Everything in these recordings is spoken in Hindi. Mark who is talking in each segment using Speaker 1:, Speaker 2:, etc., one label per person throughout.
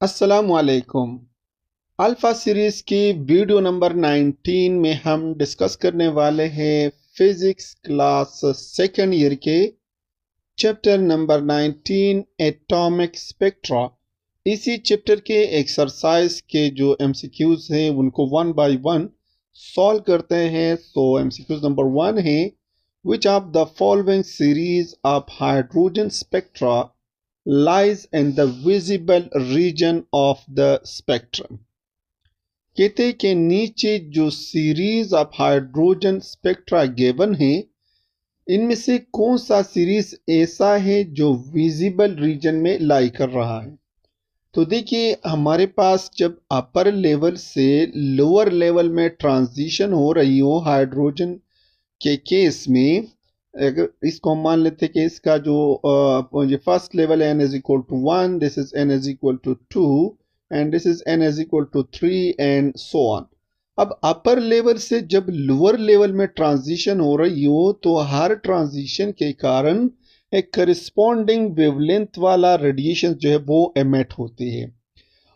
Speaker 1: अस्सलामुअलैकुम। अल्फा सीरीज की वीडियो नंबर 19 में हम डिस्कस करने वाले हैं फिजिक्स क्लास सेकेंड ईयर के चैप्टर नंबर 19 एटॉमिक स्पेक्ट्रा। इसी चैप्टर के एक्सरसाइज के जो एमसीक्यूज हैं उनको वन बाय वन सॉल्व करते हैं। तो एमसीक्यूज नंबर 1 है, which of the following series of hydrogen spectra lies in the visible region of the spectrum। कहते के नीचे जो series of hydrogen spectra given है, इनमें से कौन सा सीरीज ऐसा है जो विजिबल रीजन में लाई कर रहा है। तो देखिए, हमारे पास जब अपर लेवल से लोअर लेवल में ट्रांजिशन हो रही हो हाइड्रोजन के केस में, अगर इसको हम मान लेते हैं कि इसका जो फर्स्ट लेवल है n is equal to 1, this is n is equal to 2 and this is n is equal to 3 and so on. अब अपर लेवल से जब लोअर लेवल में ट्रांजिशन हो रही हो तो हर ट्रांजिशन के कारण एक करस्पॉन्डिंग वेवलेंथ वाला रेडिएशन जो है वो एमिट होती है।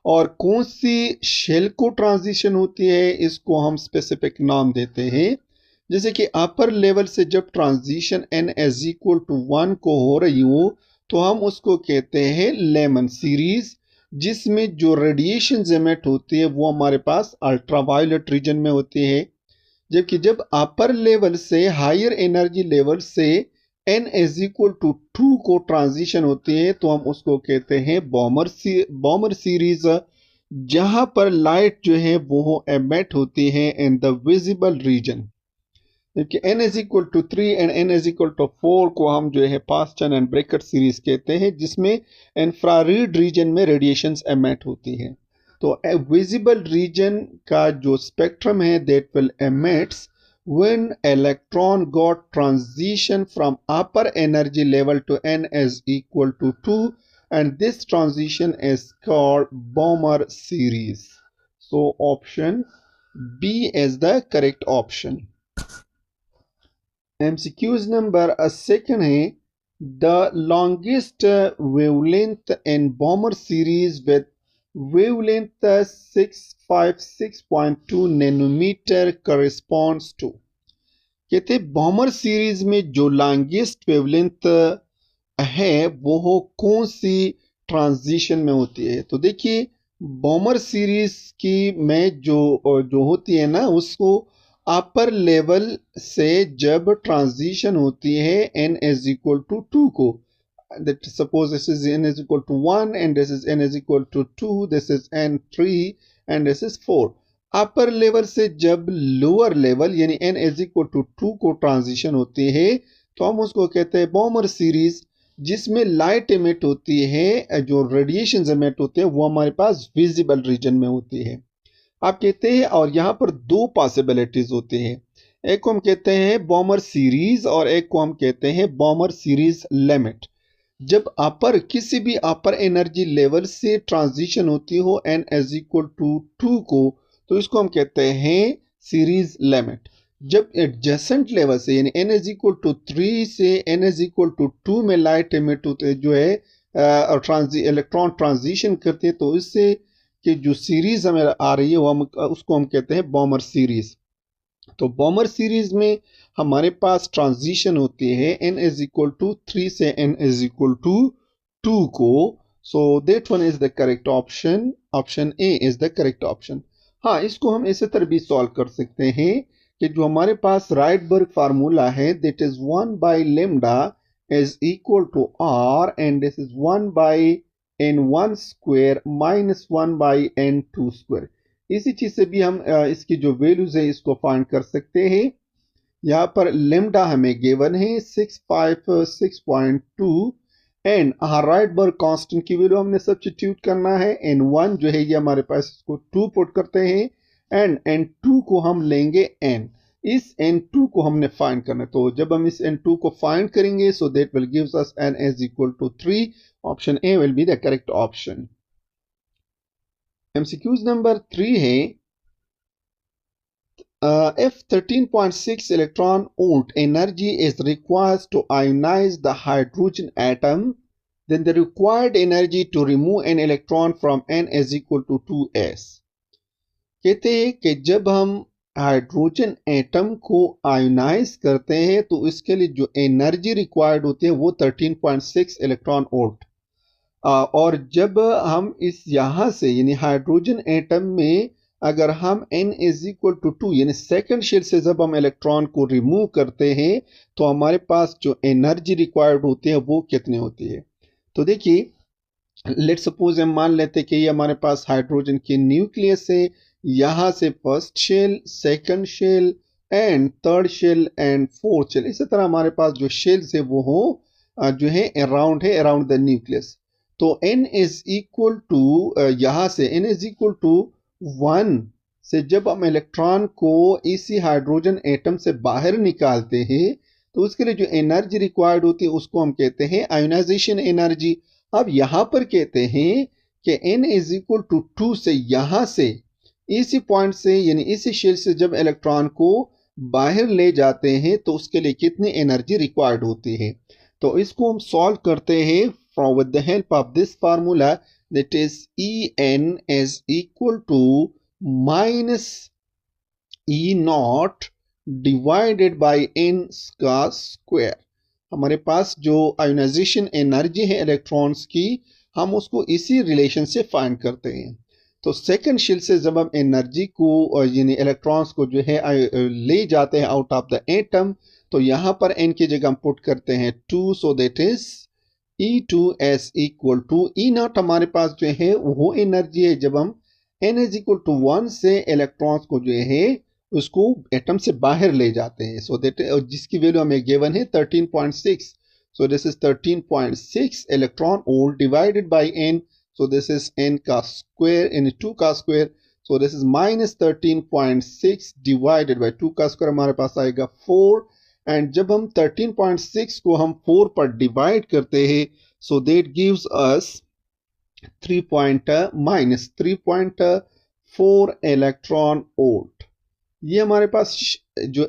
Speaker 1: और कौन सी शेल को ट्रांजिशन होती है, इसको हम स्पेसिफिक नाम देते हैं। जैसे कि अपर लेवल से जब transition n is equal to 1 को हो रही हो तो हम उसको कहते हैं लेमन सीरीज, जिसमें जो रेडिएशन एमिट होती है वो हमारे पास अल्ट्रावायलेट रीजन में होती है। जबकि जब अपर लेवल से हायर एनर्जी लेवल से n इज इक्वल टू 2 को ट्रांजिशन होती है तो हम उसको कहते हैं बॉमर सीरीज, जहां पर लाइट जो है वो एमिट होती है इन द विजिबल रीजन। जबकि n is equal to 3 and n is equal to 4 को हम जो है पास्टन एंड ब्रेकर सीरीज कहते हैं, जिसमें इंफ्रारेड रीजन में रेडिएशंस एमिट होती है। तो विजिबल रीजन का जो स्पेक्ट्रम है that will emits when electron got transition from upper energy level to n is equal to 2, and this transition is called Balmer series. So option B is the correct option. MCQs number second है, the longest wavelength in Balmer series with wavelength 656.2 nanometer corresponds to। कहते बॉमर सीरीज में जो लॉन्गेस्ट वेवलेंथ है वो कौन सी ट्रांजिशन में होती है। तो देखिए, बॉमर सीरीज की में जो होती है ना, उसको अपर लेवल से जब ट्रांजिशन होती है n इज इक्वल टू 2 को, that suppose this is n is equal to 1 and this is n is equal to 2, this is n 3 and this is 4। Upper level से जब लोअर लेवल यानी n इज इक्वल टू 2 को ट्रांजिशन होती है तो हम उसको कहते हैं बॉमर सीरीज, जिसमें लाइट एमिट होती है, जो रेडिएशन एमिट होते हैं वो हमारे पास विजिबल रीजन में होती है। आप कहते हैं, और यहाँ पर दो पॉसिबिलिटीज होती है, एक को हम कहते हैं बॉमर सीरीज और एक को हम कहते हैं बॉमर सीरीज लिमिट। जब अपर किसी भी अपर एनर्जी लेवल से ट्रांजिशन होती हो n इज इक्वल टू 2 को, तो इसको हम कहते हैं सीरीज लिमिट। जब एडजेसेंट लेवल से यानी n इज इक्वल टू 3 से n इज इक्वल टू 2 में लाइट एमिट होते जो है इलेक्ट्रॉन ट्रांजिशन करते हैं, तो इससे कि जो सीरीज हमें आ रही है वो हम उसको हम कहते हैं बॉमर सीरीज। तो बॉमर सीरीज में हमारे पास ट्रांजिशन होती है n इज इक्वल टू 3 से n इज इक्वल टू 2 को। So that one is the correct option, option A is the correct option. हाँ, इसको हम इसी तरह भी सॉल्व कर सकते हैं कि जो हमारे पास राइटबर्ग फार्मूला है that is 1 by lambda is equal to r and this is 1 by n1 square minus 1 by n2 square. इसी चीज से भी हम इसकी जो वैल्यूज है इसको फाइंड कर सकते हैं। यहाँ पर लेमडा हमें गिवन है 656.2 एंड राइटबर्ग कांस्टेंट की वैल्यू हमने सब्स्टिट्यूट करना है। n1 जो है ये हमारे पास, इसको 2 पुट करते हैं एंड n2 को हम लेंगे n। इस n2 को हमने फाइंड करना है, तो जब हम इस n2 को फाइंड करेंगे so that will gives us n is equal to 3। Option A will be the correct option. MCQs number 3 है, if 13.6 electron volt energy is required to ionize the hydrogen atom, then the required energy to remove an electron from n is equal to 2s. कहते हैं कि जब हम हाइड्रोजन एटम को आयोनाइज करते हैं तो इसके लिए जो एनर्जी रिक्वायर्ड होती है वो 13.6 इलेक्ट्रॉन वोल्ट, और जब हम इस यहाँ से यानी हाइड्रोजन एटम में अगर हम n इज इक्वल टू 2 यानी सेकंड शेल से जब हम इलेक्ट्रॉन को रिमूव करते हैं तो हमारे पास जो एनर्जी रिक्वायर्ड होती है वो कितनी होती है। तो देखिए, लेट सपोज हम मान लेते हैं कि ये हमारे पास हाइड्रोजन की न्यूक्लियस है, यहाँ से first shell, second shell and third shell and fourth shell, इसी तरह हमारे पास जो शेल्स है वो हो जो है अराउंड द न्यूक्लियस। तो n इज इक्वल टू यहाँ से n इज इक्वल टू 1 से जब हम इलेक्ट्रॉन को इसी हाइड्रोजन एटम से बाहर निकालते हैं तो उसके लिए जो एनर्जी रिक्वायर्ड होती है उसको हम कहते हैं आयोनाइजेशन एनर्जी। अब यहाँ पर कहते हैं कि n इज इक्वल टू 2 से यहाँ से इसी पॉइंट से यानी इसी शेल से जब इलेक्ट्रॉन को बाहर ले जाते हैं तो उसके लिए कितनी एनर्जी रिक्वायर्ड होती है। तो इसको हम सॉल्व करते हैं from with the help of this formula, that is En is equal to minus E naught divided by n का स्क्वायर। हमारे पास जो आयोनाइजेशन एनर्जी है इलेक्ट्रॉन्स की हम उसको इसी रिलेशन से फाइंड करते हैं। तो सेकंड शेल से जब हम एनर्जी को यानी इलेक्ट्रॉन्स को जो है ले जाते हैं आउट ऑफ द एटम तो यहाँ पर n की जगह हम पुट करते हैं 2, so that is E2s equal to E naught हमारे पास जो है वो एनर्जी है जब हम n इज इक्वल टू 1 से इलेक्ट्रॉन्स को जो है उसको एटम से बाहर ले जाते हैं। सो दैट जिसकी वैल्यू हमें गिवन है 13.6, सो this is 13.6 electron volt divided by n, so this is n का स्क्वायर यानी 2 का square, so this is minus 13.6 divided by 2 का स्क्वायर हमारे पास आएगा 4, एंड जब हम 13.6 को हम 4 पर डिवाइड करते हैं so that gives us 3.4 electron volt. ये हमारे पास जो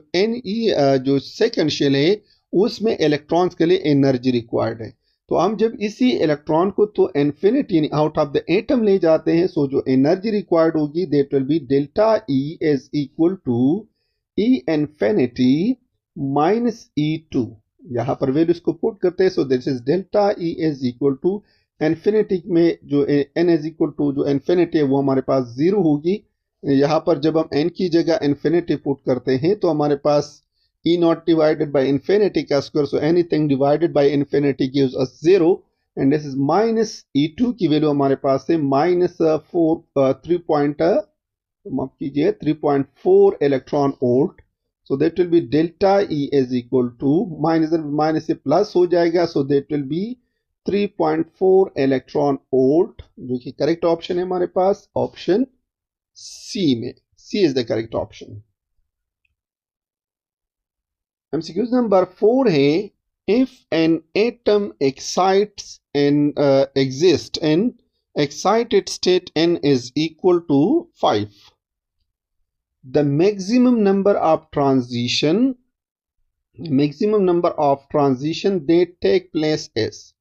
Speaker 1: जो सेकंड शेल है उसमें इलेक्ट्रॉन्स के लिए एनर्जी रिक्वायर्ड है। तो हम जब इसी इलेक्ट्रॉन को तो infinity out of the atom ले जाते हैं सो जो एनर्जी रिक्वायर्ड होगी that will be delta E is equal to E infinity minus E2। यहाँ पर वैल्यूज को पुट करते हैं so this is delta E is equal to infinity में जो n इज इक्वल टू जो इन्फिनिटी है वो हमारे पास 0 होगी। यहाँ पर जब हम n की जगह इन्फिनिटी पुट करते हैं तो हमारे पास E not divided by infinity का square, so anything divided by infinity gives us 0, and this is minus E2 की वैल्यू हमारे पास है minus 3.4 electron volt. So that will be delta E is equal to minus से प्लस हो जाएगा, so that will be 3.4 electron volt, जो कि करेक्ट ऑप्शन है हमारे पास ऑप्शन C में। C is the correct option। MCQ number 4 है if an atom excites and exists in excited state n is equal to 5, the maximum number of transition that take place is।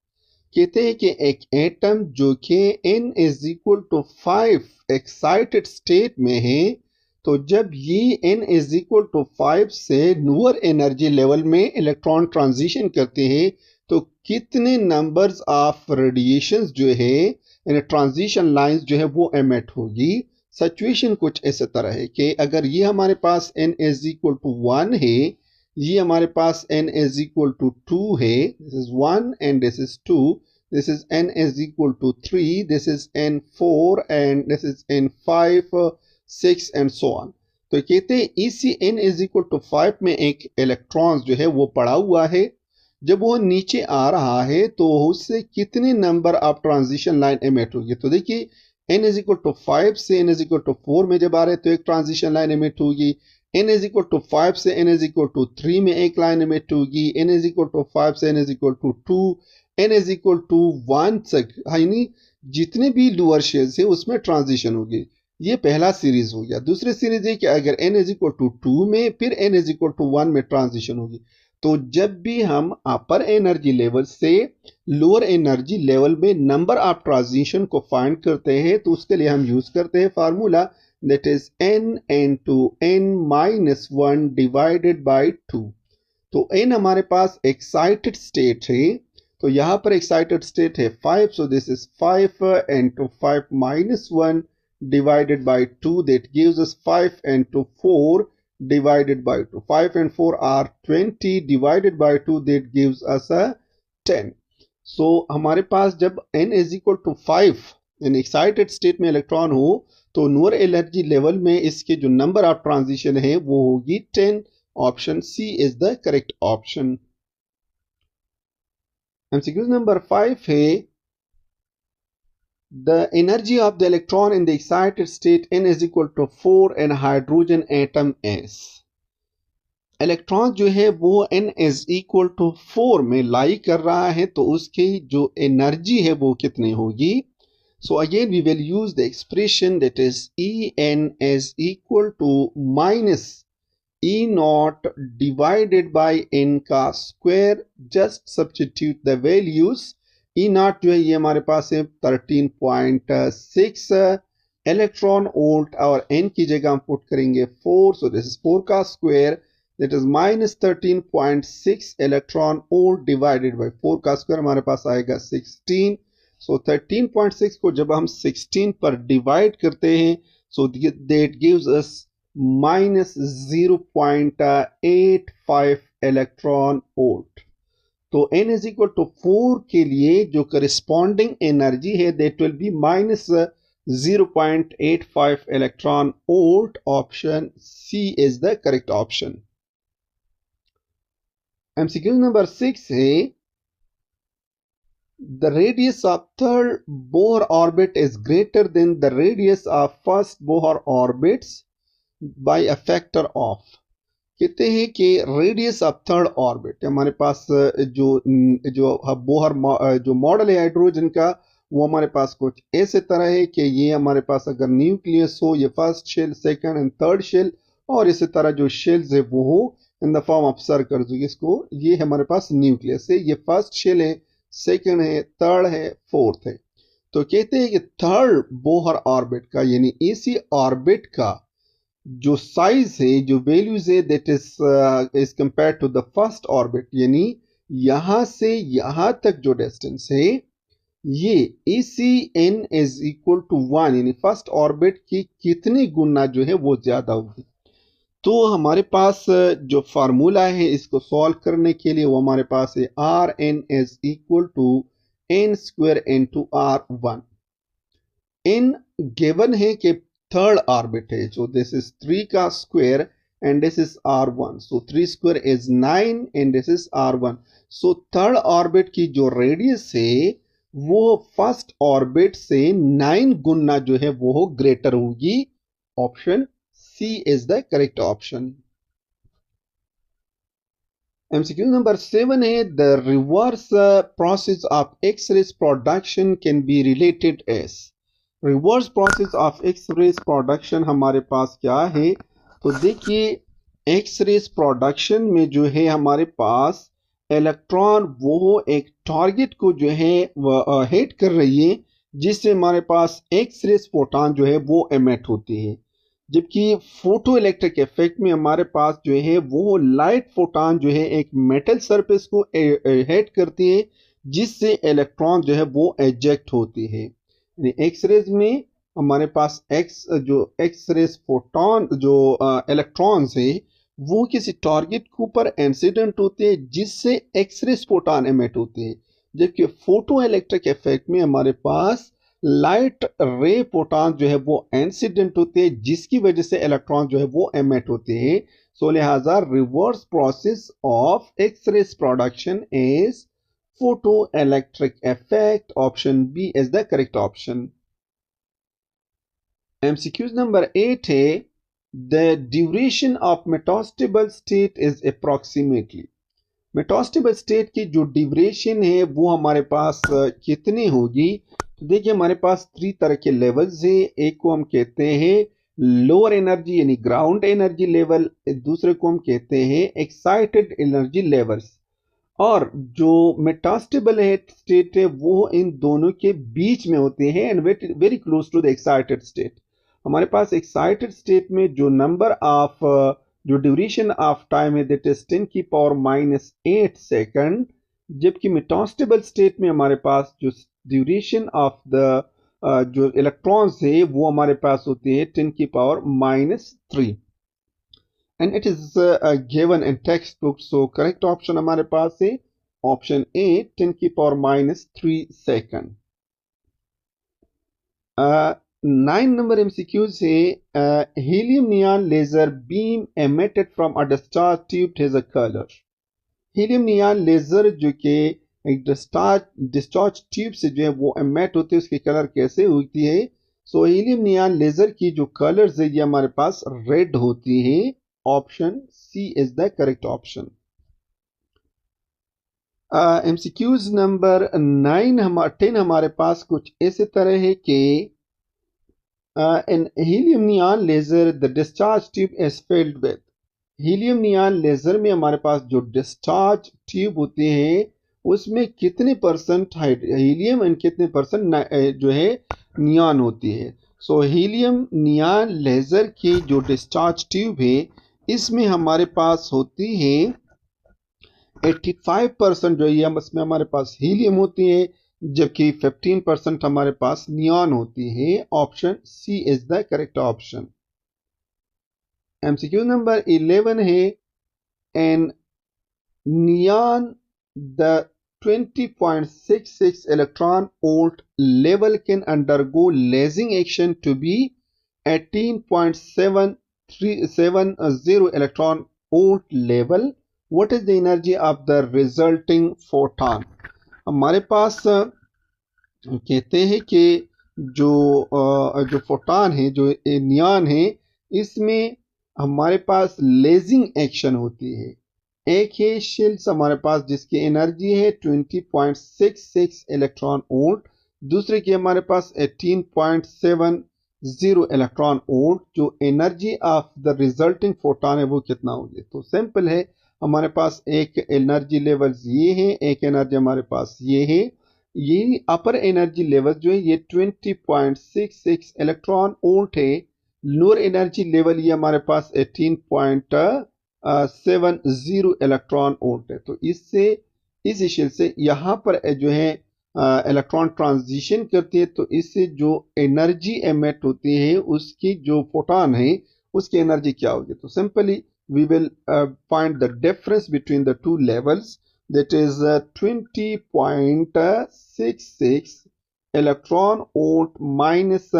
Speaker 1: कहते हैं कि एक एटम जो कि n is equal to 5 excited state में है तो जब ये n is equal to 5 से लोअर एनर्जी लेवल में इलेक्ट्रॉन ट्रांजिशन करते हैं तो कितने नंबर्स ऑफ रेडिएशंस जो है यानी ट्रांजिशन लाइंस जो है वो एमिट होगी। सिचुएशन कुछ ऐसे तरह है कि अगर ये हमारे पास n इज इक्वल टू 1 है, ये हमारे पास n इज इक्वल टू 2 है, this is 1 and this is 2, this is n is equal to 3, this is n 4 and this is n 5 6 and so on. तो कहते हैं इसी n इज इक्वल टू 5 में एक इलेक्ट्रॉन जो है वो पड़ा हुआ है, जब वो नीचे आ रहा है तो उससे कितने number of transition line emit होगी। तो देखिए n इज इक्वल टू 5 से n इज इक्वल टू 4 में जब आ रहे तो एक ट्रांजिशन लाइन एमिट होगी, n इज इक्वल टू 5 से n इज इक्वल टू 3 में एक लाइन एमिट होगी, n इज इक्वल टू 5 से n is equal to 2, n is equal to 1 तक यानी जितने भी लोअर शेल्स है उसमें ट्रांजिशन होगी। ये पहला सीरीज हो गया। दूसरी सीरीज है कि अगर n इज इक्वल टू 2 में फिर n इज इक्वल टू 1 में ट्रांजिशन होगी। तो जब भी हम अपर एनर्जी लेवल से लोअर एनर्जी लेवल में नंबर ऑफ ट्रांजिशन को फाइंड करते हैं तो उसके लिए हम यूज करते हैं formula that is n to n minus 1 divided by 2। तो n हमारे पास एक्साइटेड स्टेट है, तो यहां पर एक्साइटेड स्टेट है 5, सो this is 5 into 5 minus 1 divided by 2, that gives us 5 into 4 divided by 2. 5 and 4 are 20 divided by 2, that gives us a 10. So हमारे पास जब n is equal to 5 in excited state में इलेक्ट्रॉन हो तो लोअर एनर्जी लेवल में इसके जो नंबर ऑफ ट्रांजिशन है वो होगी 10। Option C is the correct option. MCQ number 5 है the energy of the electron in the excited state n is equal to 4 and hydrogen atom s। Electron जो है वो n is equal to 4 में लाई कर रहा है तो उसकी जो एनर्जी है वो कितनी होगी। So again we will use the expression that is En is equal to minus E naught divided by n का square। Just substitute the values। E naught जो है ये हमारे पास है 13.6 इलेक्ट्रॉन वोल्ट और n की जगह हम पुट करेंगे 4, so this is 4 का square that is minus 13.6 electron volt divided by 4 का स्क्वायर हमारे पास आएगा 16। so 13.6 को जब हम 16 पर डिवाइड करते हैं so that gives us minus 0.85 electron volt. तो n is equal to 4 के लिए जो करस्पॉन्डिंग एनर्जी है that will be minus 0.85 electron volt. Option C is the correct option. MCQ number 6 है the radius of third Bohr orbit is greater than the radius of first Bohr orbits by a factor of। कहते हैं कि रेडियस ऑफ थर्ड ऑर्बिट हमारे पास जो बोहर जो मॉडल है हाइड्रोजन का वो हमारे पास कुछ ऐसे तरह है कि ये हमारे पास अगर न्यूक्लियस हो ये first shell second and third shell और इसी तरह जो शेल्स है वो हो in the form of circle. इसको ये हमारे पास न्यूक्लियस है, ये फर्स्ट शेल है, सेकंड है, थर्ड है, फोर्थ है। तो कहते हैं कि थर्ड बोहर ऑर्बिट का यानी इसी ऑर्बिट का जो साइज है जो वैल्यूज है that is compare to the first orbit, यानी यहां से यहां तक जो डिस्टेंस है ये इसी n इज इक्वल टू 1 यानी फर्स्ट ऑर्बिट की कितनी गुना जो है वो ज्यादा होगी। तो हमारे पास जो फार्मूला है इसको सॉल्व करने के लिए वो हमारे पास है Rn is equal to n square into R1। n given है कि थर्ड ऑर्बिट है, so this is 3 का square and this is R1, so 3 square is 9 and this is R1। so third orbit की जो रेडियस है वो फर्स्ट ऑर्बिट से 9 गुना जो है वो ग्रेटर होगी। Option C is the correct option. MCQ number 7 है the reverse process of X-rays production can be related as. Reverse process of X-rays production हमारे पास क्या है, तो देखिए एक्स-रेज प्रोडक्शन में जो है हमारे पास इलेक्ट्रॉन वो एक टारगेट को जो है हिट कर रही है जिससे हमारे पास एक्स-रेज फोटॉन जो है वो एमिट होती है, जबकि फोटो इलेक्ट्रिक इफेक्ट में हमारे पास जो है वो लाइट फोटॉन जो है एक मेटल सरफेस को हिट करती है जिससे इलेक्ट्रॉन जो है वो एजेक्ट होती है। एक्स-रेज में हमारे पास एक्स-रेज फोटॉन जो इलेक्ट्रॉन्स है वो किसी टारगेट के ऊपर इंसिडेंट होते हैं जिससे एक्स-रेज फोटॉन एमिट होते हैं, जबकि फोटो इलेक्ट्रिक इफेक्ट में हमारे पास लाइट रे फोटॉन जो है वो इंसिडेंट होते हैं जिसकी वजह से इलेक्ट्रॉन जो है वो एमिट होते हैं। सो लिहाजा reverse process of X-rays production is photoelectric effect। option B is the correct option। MCQ number 8 है the duration of metastable state is approximately। metastable state की जो ड्यूरेशन है वो हमारे पास कितनी होगी, तो देखिए हमारे पास 3 तरह के लेवल्स है। एक को हम कहते हैं लोअर एनर्जी यानी ग्राउंड एनर्जी लेवल, दूसरे को हम कहते हैं एक्साइटेड एनर्जी लेवल्स। और जो मेटास्टेबल है स्टेट है वो इन दोनों के बीच में होते हैं and very close to the excited state. हमारे पास एक्साइटेड स्टेट में जो नंबर ऑफ जो ड्यूरेशन ऑफ टाइम है दैट इज 10 की पावर -8 सेकंड, जबकि मेटास्टेबल स्टेट में हमारे पास जो ड्यूरेशन ऑफ द जो इलेक्ट्रॉन्स है वो हमारे पास होते हैं 10 की power -3 and it is given in textbook। so correct option हमारे पास है ऑप्शन ए 10 की पावर -3 सेकंड। 9 नंबर एमसीक्यूज है helium neon laser beam emitted from a discharge tube has a colour. Helium neon laser जो कि एक डिस्चार्ज ट्यूब से जो है वो एमिट होती है, उसकी कलर कैसे होती है? सो हीलियम नियॉन लेजर की जो कलर्स है ये हमारे पास रेड होती है। Option C is the correct option. MCQs number 10 हमारे पास कुछ ऐसे तरह है कि in helium neon laser the discharge tube is filled with. Helium neon laser में हमारे पास जो डिस्चार्ज ट्यूब होते हैं उसमें कितने परसेंट हीलियम एंड कितने परसेंट जो है नियॉन होती है? सो हीलियम नियॉन लेजर की जो डिस्चार्ज ट्यूब है इसमें हमारे पास होती है 85% जो है इसमें हमारे पास हीलियम होती है, जबकि 15% हमारे पास नियॉन होती है। Option C is the correct option. MCQ number 11 है an neon the 20.66 electron volt level can undergo lasing action to be 18.770 electron volt level. What is the energy of the resulting photon? हमारे पास कहते हैं कि जो फोटॉन है जो नियॉन है इसमें हमारे पास लेजिंग एक्शन होती है। एक है शेल्स हमारे पास जिसकी एनर्जी है 20.66 इलेक्ट्रॉन वोल्ट, दूसरे की हमारे पास 18.70 इलेक्ट्रॉन वोल्ट। जो energy of the resulting photon है वो कितना होगी? तो सिंपल है, हमारे पास एक एनर्जी लेवल्स ये है, एक एनर्जी हमारे पास ये है। ये अपर एनर्जी लेवल जो है ये 20.66 इलेक्ट्रॉन वोल्ट है। लोअर एनर्जी लेवल ये हमारे पास 18.70 इलेक्ट्रॉन वोल्ट है। तो इससे इस शेल से यहाँ पर जो है इलेक्ट्रॉन ट्रांजिशन करती है, तो इससे जो एनर्जी एमिट होती है उसकी जो फोटॉन है उसकी एनर्जी क्या होगी? तो simply we will find the difference between the two levels, that is 20.66 electron volt minus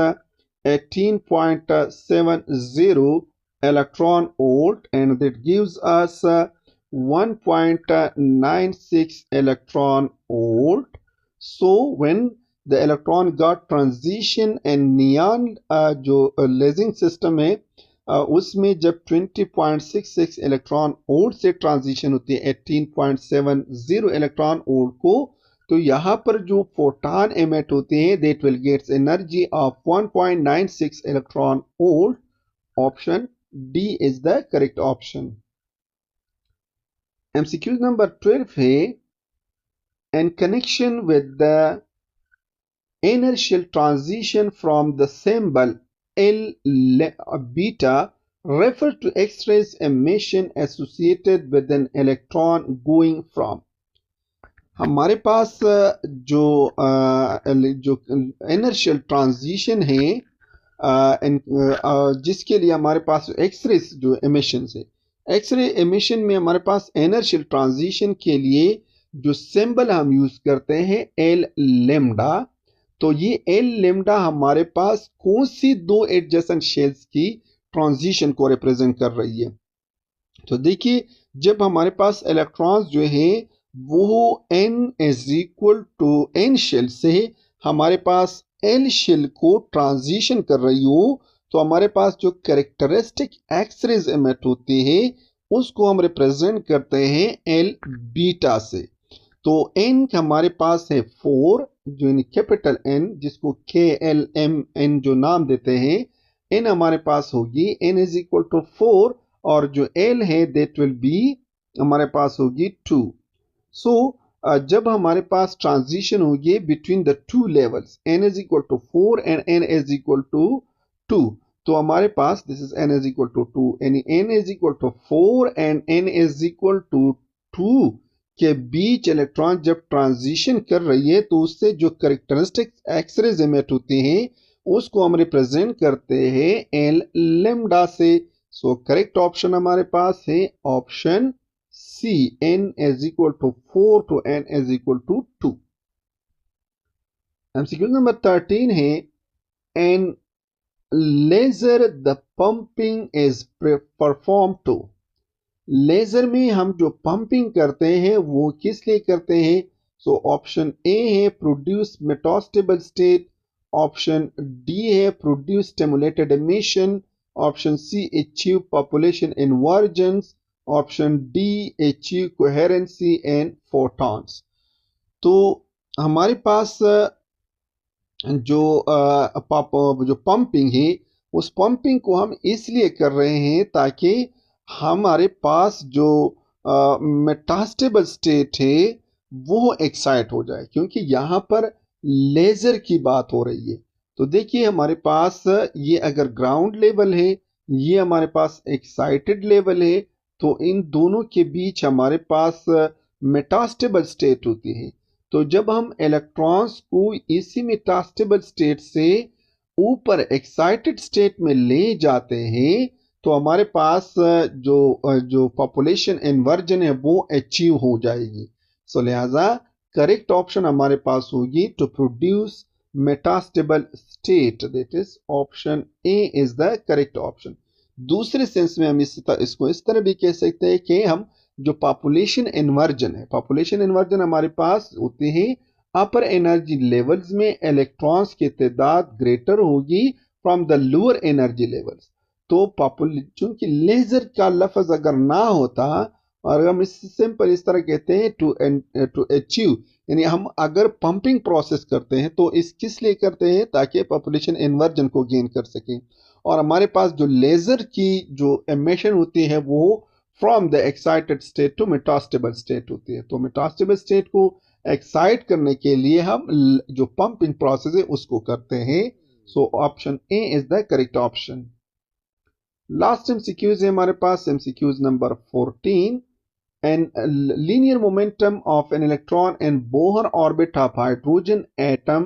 Speaker 1: 18.70 electron volt, and that gives us 1.96 electron volt. So when the electron got transition and neon जो लेजिंग सिस्टम है उसमें जब 20.66 इलेक्ट्रॉन वोल्ट से ट्रांजिशन होती है 18.70 इलेक्ट्रॉन वोल्ट को, तो यहाँ पर जो फोटॉन एमिट होते हैं that will gets energy of 1.96 electron volt. Option D is the correct option. MCQ number 12 है in connection with the inertial transition from the symbol L beta refer to X-rays emission associated with an electron going from। हमारे पास जो inertial transition है जिसके लिए हमारे पास एक्सरे जो एमिशन है, एक्सरे एमिशन में हमारे पास inertial transition के लिए जो सिंबल हम यूज करते हैं एल लेम्डा, तो ये एल लेम्डा हमारे पास कौन सी दो एडजेसेंट शेल्स की ट्रांजिशन को रिप्रेजेंट कर रही है? तो देखिए जब हमारे पास इलेक्ट्रॉन्स जो है वो n is equal to n shell से हमारे पास l शेल को ट्रांजिशन कर रही हो, तो हमारे पास जो कैरेक्टरिस्टिक एक्सरेज एमिट होते हैं उसको हम रिप्रेजेंट करते हैं एल बीटा से। तो n हमारे पास है 4 जो कैपिटल N जिसको KLMN जो नाम देते हैं, n हमारे पास होगी n इज इक्वल टू 4 और जो l है दैट विल बी हमारे पास होगी 2। सो जब हमारे पास ट्रांजिशन होगी between the two levels n is equal to 4 and n is equal to 2, तो हमारे पास this is n is equal to 2 यानी n is equal to 4 and n is equal to 2 के बीच इलेक्ट्रॉन जब ट्रांजिशन कर रही है तो उससे जो कैरेक्टरिस्टिक एक्सरेज एमिट होते हैं उसको हम रिप्रेजेंट करते हैं एल लेम्डा से। सो करेक्ट ऑप्शन हमारे पास है option C, n is equal to 4 to n is equal to 2। MCQ number 13 है an laser the pumping is perform to. Laser में हम जो पंपिंग करते हैं वो किस लिए करते हैं? सो ऑप्शन ए है produce metastable state, option D है produce stimulated emission, option C achieve population inversion, option D achieve coherency and photons. तो हमारे पास जो पंपिंग है उस पंपिंग को हम इसलिए कर रहे हैं ताकि हमारे पास जो मेटास्टेबल स्टेट है वो एक्साइट हो जाए, क्योंकि यहाँ पर लेजर की बात हो रही है। तो देखिए हमारे पास ये अगर ग्राउंड लेवल है, ये हमारे पास एक्साइटेड लेवल है, तो इन दोनों के बीच हमारे पास मेटास्टेबल स्टेट होती है। तो जब हम इलेक्ट्रॉन्स को इसी मेटास्टेबल स्टेट से ऊपर एक्साइटेड स्टेट में ले जाते हैं तो हमारे पास जो पॉपुलेशन इन्वर्जन है वो अचीव हो जाएगी। सो लिहाजा करेक्ट ऑप्शन हमारे पास होगी to produce metastable state, that is option A is the correct option. दूसरे सेंस में हम इसको इस तरह भी कह सकते हैं कि हम जो पॉपुलेशन इन्वर्जन है, पॉपुलेशन इन्वर्जन हमारे पास होते हैं अपर एनर्जी लेवल्स में इलेक्ट्रॉन्स की तादाद ग्रेटर होगी from the lower energy levels. तो चूंकि लेजर का लफ्ज अगर ना होता और हम इस सिंपल इस तरह कहते हैं टू अचीव, यानी हम अगर पंपिंग प्रोसेस करते हैं तो इस किस लिए करते हैं ताकि पॉपुलेशन इन्वर्जन को गेन कर सकें। और हमारे पास जो लेजर की जो एमिशन होती है वो from the excited state to metastable state होती है। तो मेटास्टेबल स्टेट को एक्साइट करने के लिए हम जो पंपिंग प्रोसेस है उसको करते हैं। So option A is the correct option. Last MCQs है हमारे पास MCQs number 14। An linear momentum of an electron in Bohr orbit of hydrogen atom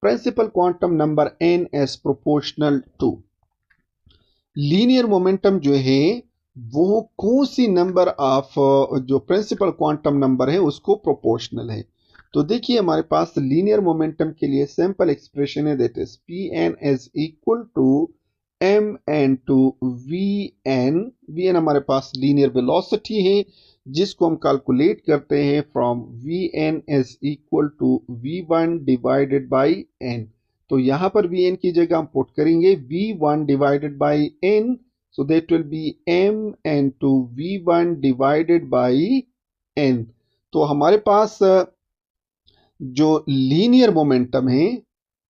Speaker 1: principal quantum number n as proportional to. Linear momentum जो है वो कौन सी नंबर ऑफ जो प्रिंसिपल क्वांटम नंबर है उसको प्रोपोर्शनल है। तो देखिए हमारे पास लीनियर मोमेंटम के लिए सिंपल एक्सप्रेशन है that is Pn is equal to mn to Vn। Vn हमारे पास लीनियर वेलोसिटी है जिसको हम कैलकुलेट करते हैं from Vn is equal to V1 divided by n। तो यहां पर Vn की जगह हम पुट करेंगे V1 divided by n, so that will be mn to V1 divided by n। तो हमारे पास जो लीनियर मोमेंटम है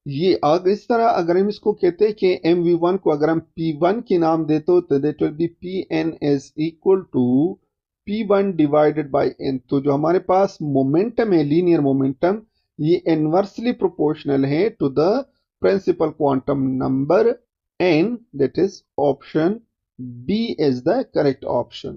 Speaker 1: ये अगर इस तरह अगर हम इसको कहते हैं कि mv1 को अगर हम p1 के नाम देते तो that will be pn is equal to p1 divided by n। तो जो हमारे पास मोमेंटम है लीनियर मोमेंटम ये इनवर्सली प्रोपोर्शनल है to the principal quantum number n, that is option B is the correct option।